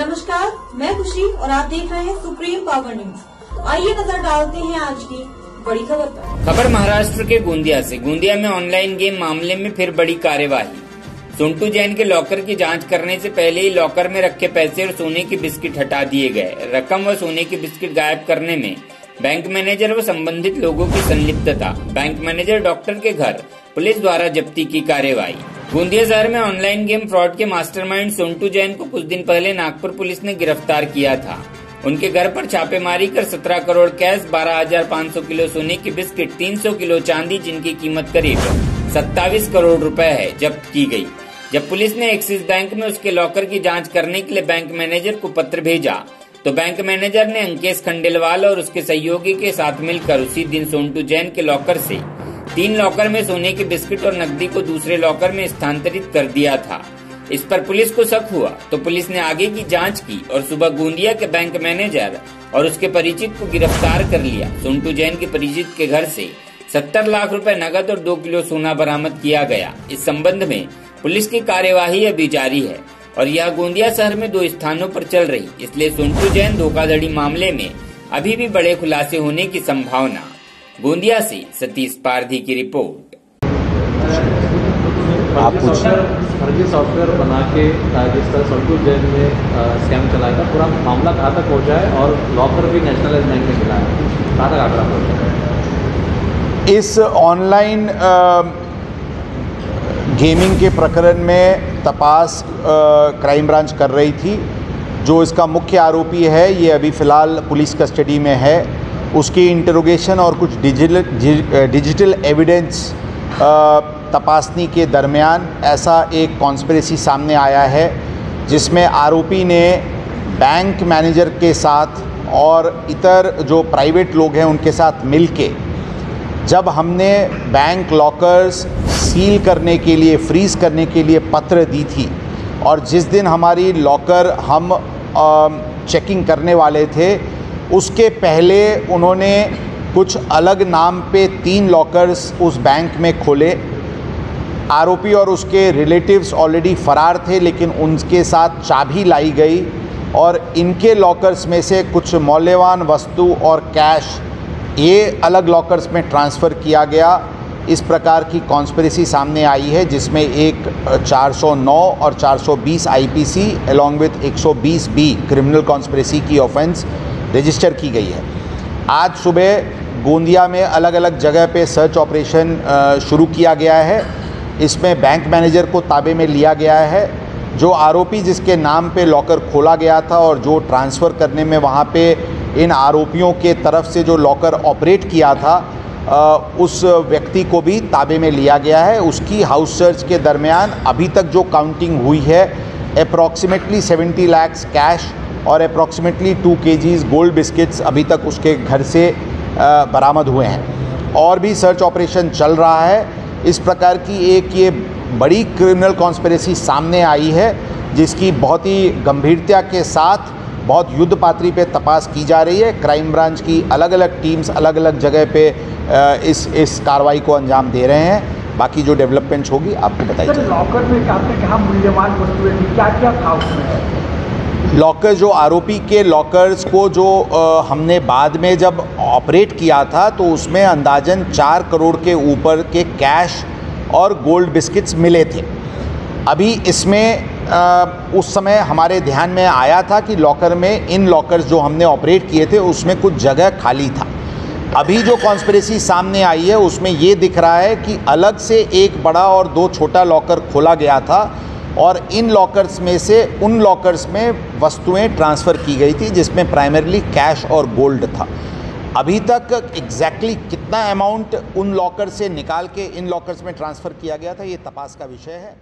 नमस्कार, मैं खुशी और आप देख रहे हैं सुप्रीम पावर न्यूज। आइए नजर डालते हैं आज की बड़ी खबर पर। खबर महाराष्ट्र के गोंदिया से। गोंदिया में ऑनलाइन गेम मामले में फिर बड़ी कार्यवाही। सोंटू जैन के लॉकर की जांच करने से पहले ही लॉकर में रखे पैसे और सोने के बिस्किट हटा दिए गए। रकम व सोने के बिस्किट गायब करने में बैंक मैनेजर व संबंधित लोगों की संलिप्तता। बैंक मैनेजर डॉक्टर के घर पुलिस द्वारा जब्ती की कार्यवाही। गोंदिया शहर में ऑनलाइन गेम फ्रॉड के मास्टरमाइंड सोंटू जैन को कुछ दिन पहले नागपुर पुलिस ने गिरफ्तार किया था। उनके घर पर छापेमारी कर 17 करोड़ कैश, 12,500 किलो सोने के बिस्किट, 300 किलो चांदी जिनकी कीमत करीब 27 करोड़ रुपए है जब्त की गई। जब पुलिस ने एक्सिस बैंक में उसके लॉकर की जांच करने के लिए बैंक मैनेजर को पत्र भेजा तो बैंक मैनेजर ने अंकेश खंडेलवाल और उसके सहयोगी के साथ मिलकर उसी दिन सोंटू जैन के लॉकर से 3 लॉकर में सोने के बिस्किट और नकदी को दूसरे लॉकर में स्थानांतरित कर दिया था। इस पर पुलिस को शक हुआ तो पुलिस ने आगे की जांच की और सुबह गोंदिया के बैंक मैनेजर और उसके परिचित को गिरफ्तार कर लिया। सोंटू जैन के परिचित के घर से 70 लाख रुपए नकद और 2 किलो सोना बरामद किया गया। इस संबंध में पुलिस की कार्यवाही अभी जारी है और यह गोंदिया शहर में 2 स्थानों पर चल रही, इसलिए सोंटू जैन धोखाधड़ी मामले में अभी भी बड़े खुलासे होने की संभावना। गोंदिया से सतीश पारधी की रिपोर्ट। आप कुछ फर्जी सॉफ्टवेयर बना के जिस तरह सोंटू जैन ने स्कैम चलाया था, पूरा मामला कहाँ तक पहुँचा है और लॉकर भी नेशनलाइज बैंक में मिला है, कहाँ तक आंकड़ा पहुँचा है? इस ऑनलाइन गेमिंग के प्रकरण में तपास क्राइम ब्रांच कर रही थी। जो इसका मुख्य आरोपी है ये अभी फ़िलहाल पुलिस कस्टडी में है। उसकी इंटरोगेशन और कुछ डिजिटल एविडेंस तपासनी के दरमियान ऐसा एक कॉन्स्पिरेसी सामने आया है जिसमें आरोपी ने बैंक मैनेजर के साथ और इतर जो प्राइवेट लोग हैं उनके साथ मिलके जब हमने बैंक लॉकर्स सील करने के लिए, फ्रीज़ करने के लिए पत्र दी थी और जिस दिन हमारी लॉकर हम चेकिंग करने वाले थे उसके पहले उन्होंने कुछ अलग नाम पे 3 लॉकर्स उस बैंक में खोले। आरोपी और उसके रिलेटिव्स ऑलरेडी फ़रार थे लेकिन उनके साथ चाबी लाई गई और इनके लॉकर्स में से कुछ मौल्यवान वस्तु और कैश ये अलग लॉकर्स में ट्रांसफ़र किया गया। इस प्रकार की कॉन्स्पिरेसी सामने आई है जिसमें एक 409 और 420 IPC along with 120 B criminal conspiracy की ऑफेंस रजिस्टर की गई है। आज सुबह गोंदिया में अलग अलग जगह पे सर्च ऑपरेशन शुरू किया गया है। इसमें बैंक मैनेजर को ताबे में लिया गया है। जो आरोपी जिसके नाम पे लॉकर खोला गया था और जो ट्रांसफ़र करने में वहाँ पे इन आरोपियों के तरफ से जो लॉकर ऑपरेट किया था उस व्यक्ति को भी ताबे में लिया गया है। उसकी हाउस सर्च के दरमियान अभी तक जो काउंटिंग हुई है अप्रॉक्सीमेटली 70 लाख कैश और अप्रॉक्सीमेटली 2 kgs गोल्ड बिस्किट्स अभी तक उसके घर से बरामद हुए हैं और भी सर्च ऑपरेशन चल रहा है। इस प्रकार की एक ये बड़ी क्रिमिनल कॉन्स्पिरेसी सामने आई है जिसकी बहुत ही गंभीरता के साथ बहुत युद्ध पात्री पे तपास की जा रही है। क्राइम ब्रांच की अलग अलग टीम्स अलग अलग जगह पे इस कार्रवाई को अंजाम दे रहे हैं। बाकी जो डेवलपमेंट्स होगी आपको बताई जाएगी। लॉकर में आपने कहा मूल्यवान वस्तुएं थी, क्या क्या था उसमें? लॉकर जो आरोपी के लॉकर्स को जो हमने बाद में जब ऑपरेट किया था तो उसमें अंदाजन 4 करोड़ के ऊपर के कैश और गोल्ड बिस्किट्स मिले थे। अभी इसमें उस समय हमारे ध्यान में आया था कि लॉकर में इन लॉकर्स जो हमने ऑपरेट किए थे उसमें कुछ जगह खाली था। अभी जो कॉन्स्पिरेसी सामने आई है उसमें ये दिख रहा है कि अलग से एक बड़ा और 2 छोटा लॉकर खोला गया था और इन लॉकर्स में से उन लॉकर्स में वस्तुएं ट्रांसफ़र की गई थी जिसमें प्राइमरली कैश और गोल्ड था। अभी तक एग्जैक्टली कितना अमाउंट उन लॉकर से निकाल के इन लॉकर्स में ट्रांसफ़र किया गया था ये तपास का विषय है।